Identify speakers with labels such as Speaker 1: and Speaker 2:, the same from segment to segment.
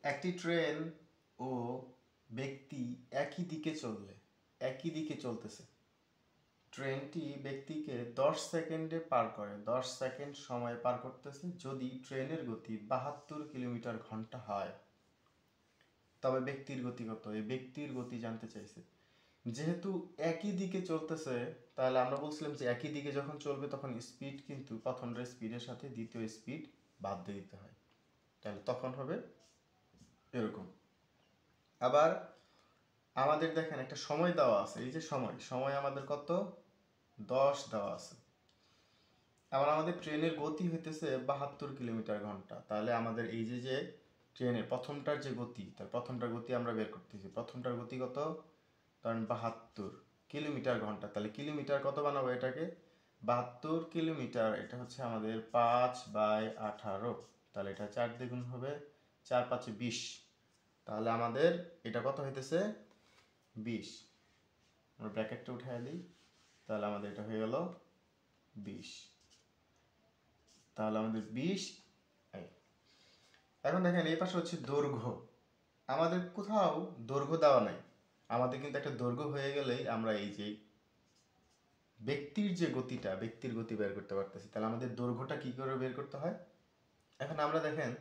Speaker 1: একটি ট্রেন ও ব্যক্তি একই দিকে চলতেছে। ট্রেনটি ব্যক্তিকে 10 সেকেন্ডে পার করে, 10 সেকেন্ড সময় পার করতেছে যদি ট্রেনের গতি 72 কিলোমিটার ঘন্টা হয়। তবে ব্যক্তির গতি কত? এই ব্যক্তির গতি জানতে চাইছে। যেহেতু একই দিকে চলতেছে, তাহলে আমরা বলছিলাম যে একই দিকে যখন চলবে তখন স্পিড কিন্তু প্রথমটার স্পিডের সাথে দ্বিতীয় স্পিড বাদ দিয়ে দিতে হয়। তাহলে তখন হবে এরকম। আবার আমাদের দেখেন একটা সময় দেওয়া আছে, এই যে সময় আমাদের কত? 10 দেওয়া আছে। আবার আমাদের ট্রেনের গতি হইতেছে 72 কিলোমিটার ঘন্টা। তাহলে আমাদের এই যে ট্রেনের প্রথমটার যে গতি, তার প্রথমটার গতি আমরা বের করতেছি। প্রথমটার গতি কত? কারণ 72 কিলোমিটার ঘন্টা। তাহলে কিলোমিটার কত বানাবো এটাকে? 72 কিলোমিটার, এটা হচ্ছে আমাদের 5/18। তাহলে এটা 4 দ্বিগুণ হবে 4 5 20। তাহলে আমাদের এটা কত হইতেছে? 20। আমরা ব্র্যাকেটটা উঠাই দিই, তাহলে আমাদের এটা হয়ে গেল 20। তাহলে আমাদের 20। এখন দেখেন এই পাশে হচ্ছে দৈর্ঘ্য। আমাদের কোথাও দৈর্ঘ্য দেওয়া নাই। আমাদের কিন্তু একটা দৈর্ঘ্য হয়ে গেলেই আমরা এই যে ব্যক্তির গতি বের করতে পারতেছি। তাহলে আমাদের দৈর্ঘ্যটা কি করে বের করতে হয়? এখন আমরা দেখেন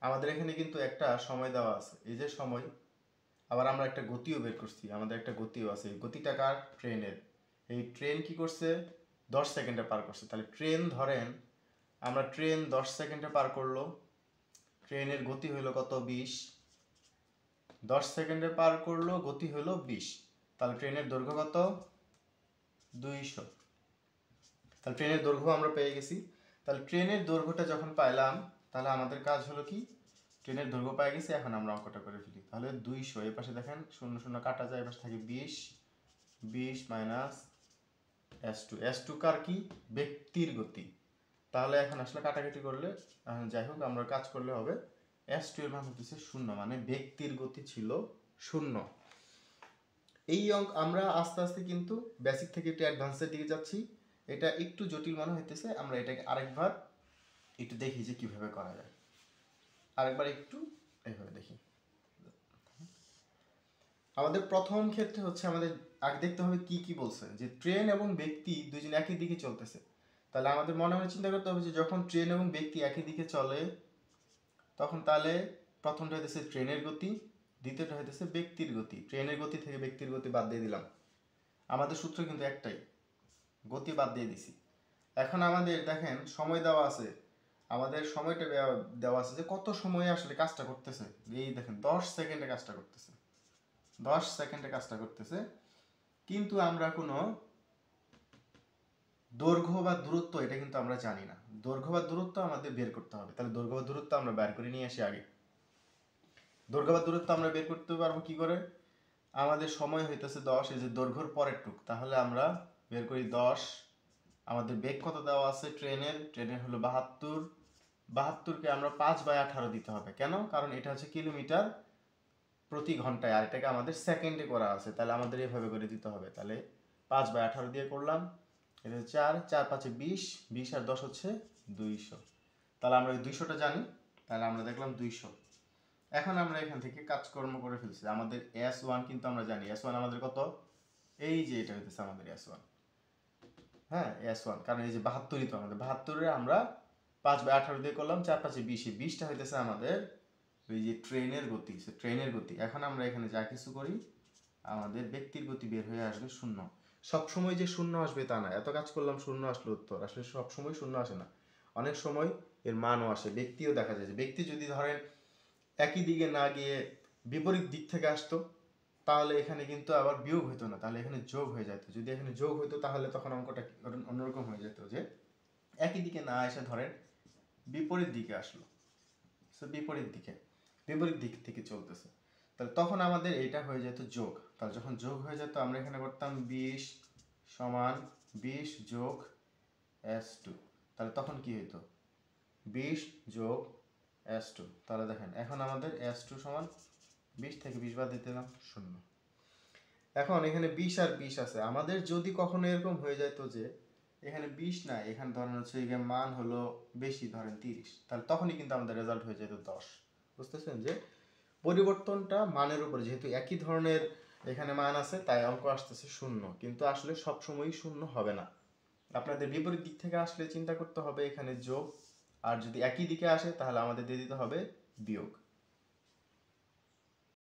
Speaker 1: আমাদের এখানে কিন্তু একটা সময় দেওয়া আছে, এই যে সময়। আবার আমরা একটা গতিও বের করছি, আমাদের একটা গতিও আছে। এই গতিটা কার? ট্রেনের। এই ট্রেন কি করছে? 10 সেকেন্ডে পার করছে। তাহলে ট্রেন ধরেন আমরা ট্রেন 10 সেকেন্ডে পার করলো, ট্রেনের গতি হইলো কত? 20। 10 সেকেন্ডে পার করলো, গতি হলো 20। তাহলে ট্রেনের দৈর্ঘ্য কত? 200। তাহলে ট্রেনের দৈর্ঘ্য আমরা পেয়ে গেছি। তাহলে ট্রেনের দৈর্ঘ্যটা যখন পাইলাম, তাহলে আমাদের কাজ হলো কি? ট্রেনের দৈর্ঘ্য পেয়ে গেছি, এখন আমরা অঙ্কটা করে ফেলি। তাহলে 200, এর পাশে দেখেন শূন্য শূন্য কাটা যায়, এর পাশে থাকে 20। 20 মাইনাস S2। S2 কার কি? ব্যক্তির গতি। তাহলে এখন আসলে কাটাকাটি করলে, যাই হোক আমরা কাজ করলে হবে S2 এর মান হচ্ছে 0, মানে ব্যক্তির গতি ছিল 0। এই অঙ্ক আমরা আস্তে আস্তে কিন্তু বেসিক থেকে একটু অ্যাডভান্সের দিকে যাচ্ছি। এটা একটু জটিল মনে হইতেছে, আমরা এটাকে আরেকবার একটু দেখি যে কিভাবে করা যায়। আরেকবার একটু এইভাবে দেখি। আমাদের প্রথম ক্ষেত্রে হচ্ছে আমাদের আগে দেখতে হবে কি কি বলছে, যে ট্রেন এবং ব্যক্তি দুজন একই দিকে চলতেছে। তাহলে আমাদের মনে মনে চিন্তা করতে হবে যে যখন ট্রেন এবং ব্যক্তি একই দিকে চলে, তখন তাহলে প্রথমটা হইতেছে ট্রেনের গতি, দ্বিতীয়টা হইতেছে ব্যক্তির গতি। ট্রেনের গতি থেকে ব্যক্তির গতি বাদ দিয়ে দিলাম। আমাদের সূত্র কিন্তু একটাই, গতি বাদ দিয়ে দিছি। এখন আমাদের দেখেন সময় দেওয়া আছে, আমাদের সময়টা দেওয়া আছে যে কত সময়ে আসলে কাজটা করতেছে। এই দেখেন 10 সেকেন্ডে কাজটা করতেছে, 10 সেকেন্ডে কাজটা করতেছে। কিন্তু আমরা কোনো দৈর্ঘ্য বা দূরত্ব এটা কিন্তু আমরা জানি না। দৈর্ঘ্য বা দূরত্ব আমাদের বের করতে হবে। তাহলে দৈর্ঘ্য বা দূরত্ব আমরা বের করে নিয়ে আসি আগে। দৈর্ঘ্য বা দূরত্ব আমরা বের করতে পারবো কি করে? আমাদের সময় হইতেছে 10, এই যে দৈর্ঘ্যর পরের টুক, তাহলে আমরা বের করি 10। আমাদের বেগ কত দেওয়া আছে ট্রেনের হলো 72। 72কে আমরা 5/18 দিতে হবে। কেন? কারণ এটা হচ্ছে কিলোমিটার প্রতি ঘন্টায়, আর এটাকে আমাদের সেকেন্ডে করা আছে। তাহলে আমাদের এভাবে করে দিতে হবে। তাহলে 5/18 দিয়ে করলাম, এটা 4, 4 5 20, 20 আর 10 হচ্ছে 200। তাহলে আমরা ওই 200টা জানি, তাহলে আমরা দেখলাম 200। এখন আমরা এখান থেকে কাজকর্ম করে ফেলছি। আমাদের S1 কিন্তু আমরা জানি, S1 আমাদের কত? এই যে এটা হইতেছে আমাদের S1। হ্যাঁ, S1, কারণ এই যে 72ই তো আমাদের, 72-এ আমরা 5/18 দিয়ে করলাম, 4 5 20, 20টা হইতেছে আমাদের ওই যে ট্রেনের গতি। ট্রেনের গতি। এখন আমরা এখানে যা কিছু করি, আমাদের ব্যক্তির গতি বের হয়ে আসবে 0। সবসময় যে 0 আসবে তা না, এত কাজ করলাম 0 আসলো উত্তর, আসলে সবসময় 0 আসে না। অনেক সময় এর মানও আসে। ব্যক্তিও দেখা যায় যে ব্যক্তি যদি ধরেন একই দিকে না গিয়ে বিপরীত দিক থেকে আসতো, তাহলে এখানে কিন্তু আবার বিয়োগ হইতো না, তাহলে এখানে যোগ হয়ে যেত। যদি এখানে যোগ হইতো তাহলে তখন অঙ্কটা অন্যরকম হয়ে যেত, যে একই দিকে না এসে ধরেন বিপরীত দিকে আসলো, বিপরীত দিক থেকে চলতেছে, তাহলে তখন আমাদের এইটা হয়ে যেত যোগ। তাহলে যখন যোগ হয়ে যেত আমরা এখানে করতাম 20 সমান 20 যোগ S2। তাহলে তখন কি হইতো? 20 যোগ S2। তাহলে দেখেন এখন আমাদের S2 সমান 20 থেকে 20 বাদ দিতে দিলাম 0। এখন এখানে 20 আর 20 আছে। আমাদের যদি কখনো এরকম হয়ে যেত যে এখানে 20 না, এখানে ধরেন হচ্ছে এখানে মান হলো বেশি, ধরেন 30, তাহলে তখনই কিন্তু আমাদের রেজাল্ট হয়ে যেত 10। বুঝতেছেন যে পরিবর্তনটা মানের উপরে, যেহেতু একই ধরনের এখানে মান আছে তাই অঙ্ক আসতেছে শূন্য, কিন্তু আসলে সবসময়ই শূন্য হবে না। আপনাদের বিপরীত দিক থেকে আসলে চিন্তা করতে হবে এখানে যোগ, আর যদি একই দিকে আসে তাহলে আমাদের দিয়ে দিতে হবে বিয়োগ।